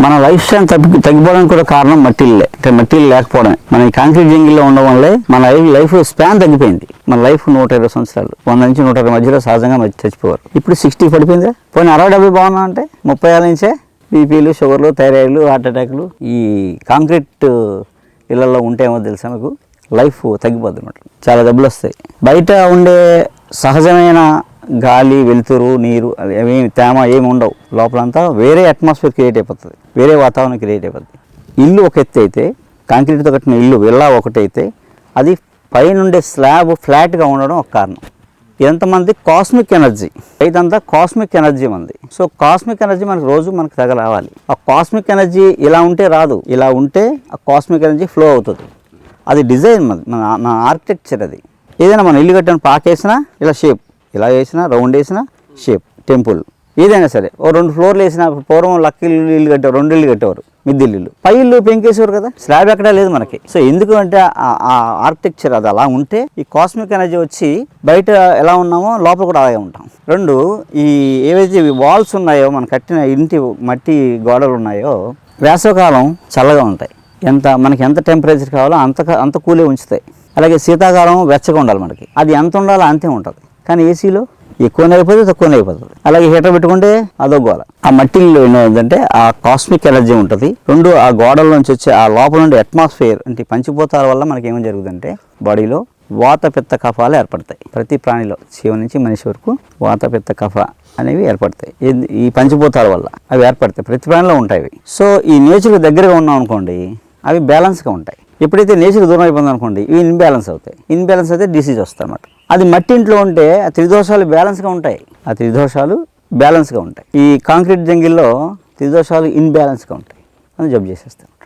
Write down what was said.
మన life style తగ్గిపోవడానికి కూడా కారణం మట్టిల్లే, అంటే మట్టిల్లు లేకపోవడమే. మన ఈ కాంక్రీట్ జంగిల్లో ఉండడం వల్లే మన లైఫ్ స్పాన్ తగ్గిపోయింది. మన లైఫ్ 120 సంవత్సరాలు, 100 నుంచి 120 మధ్యలో సహజంగా చచ్చిపోవారు. ఇప్పుడు 60 పడిపోయిందా? పోనీ 60-70 బాగున్నా అంటే 30 ఏళ్ళ నుంచే బీపీలు, షుగర్లు, థైరాయిడ్లు, హార్ట్ అటాక్లు. ఈ కాంక్రీట్ ఇళ్లలో ఉంటే ఏమో తెలుసా మీకు, లైఫ్ తగ్గిపోద్ది అన్నమాట. చాలా జబ్బులు వస్తాయి. బయట ఉండే సహజమైన గాలి, వెలుతురు, నీరు, ఏమి తేమ ఏమి ఉండవు. లోపలంతా వేరే అట్మాస్ఫియర్ క్రియేట్ అయిపోతుంది, వేరే వాతావరణం క్రియేట్ అయిపోతుంది. ఇల్లు ఒక ఎత్తు అయితే, కాంక్రీట్తో కట్టిన ఇల్లు విల్లా ఒకటైతే, అది పైనుండే స్లాబ్ ఫ్లాట్గా ఉండడం ఒక కారణం. ఎంతమంది కాస్మిక్ ఎనర్జీ, ఇదంతా కాస్మిక్ ఎనర్జీ మంది. సో కాస్మిక్ ఎనర్జీ మనకు రోజు మనకు తగలవాలి. ఆ కాస్మిక్ ఎనర్జీ ఇలా ఉంటే రాదు, ఇలా ఉంటే ఆ కాస్మిక్ ఎనర్జీ ఫ్లో అవుతుంది. అది డిజైన్ మన ఆర్కిటెక్చర్. అది ఏదైనా మన ఇల్లు కట్టిన పాకేసినా ఇలా షేప్, ఇలా వేసినా రౌండ్ వేసినా షేప్, టెంపుల్ ఏదైనా సరే. ఓ 2 ఫ్లోర్లు వేసినా, పూర్వం లక్కిల్లు ఇల్లు కట్టేవారు, 2 ఇల్లు కట్టేవారు, మిద్దిల్లు. పై ఇల్లు పెంకేసేవారు కదా, స్లాబ్ ఎక్కడా లేదు మనకి. సో ఎందుకు అంటే ఆ ఆర్కిటెక్చర్ అది అలా ఉంటే ఈ కాస్మిక్ ఎనర్జీ వచ్చి బయట ఎలా ఉన్నామో లోపల కూడా అలాగే ఉంటాం. 2, ఈ ఏవైతే వాల్స్ ఉన్నాయో, మనం కట్టిన ఇంటి మట్టి గోడలు ఉన్నాయో, వేసవకాలం చల్లగా ఉంటాయి. మనకి ఎంత టెంపరేచర్ కావాలో అంత కూలే ఉంచుతాయి. అలాగే శీతాకాలం వెచ్చగా ఉండాలి మనకి, అది ఎంత ఉండాలో అంతే ఉంటుంది. కానీ ఏసీలో ఎక్కువనే అయిపోతుంది, తక్కువనే అయిపోతుంది. అలాగే హీటర్ పెట్టుకుంటే అదో గోల. ఆ మట్టిలో ఏంటంటే ఆ కాస్మిక్ ఎనర్జీ ఉంటుంది. 2, ఆ గోడల నుంచి వచ్చే ఆ లోపల నుండి అట్మాస్ఫియర్ అంటే పంచభూతాల వల్ల మనకి ఏమేమి జరుగుతుందంటే బాడీలో వాత, పిత్త, కఫాలు ఏర్పడతాయి. ప్రతి ప్రాణిలో, జీవ నుంచి మనిషి వరకు వాత, పిత్త, కఫ అనేవి ఏర్పడతాయి. ఈ పంచభూతాల వల్ల అవి ఏర్పడతాయి, ప్రతి ప్రాణిలో ఉంటాయి. సో ఈ నేచర్కి దగ్గరగా ఉన్నాం అనుకోండి, అవి బ్యాలెన్స్గా ఉంటాయి. ఎప్పుడైతే నేచర్ దూరం అయిపోయింది అనుకోండి, ఇవి ఇన్బ్యాలెన్స్ అవుతాయి. ఇన్బ్యాలెన్స్ అయితే డిసీజ్ వస్తాయి అన్నమాట. అది మట్టి ఇంట్లో ఉంటే ఆ త్రిదోషాలు బ్యాలెన్స్గా ఉంటాయి, ఆ త్రిదోషాలు బ్యాలెన్స్గా ఉంటాయి. ఈ కాంక్రీట్ జంగిల్లో త్రిదోషాలు ఇన్బ్యాలెన్స్గా ఉంటాయి అని జబ్బు చేసేస్తాయి.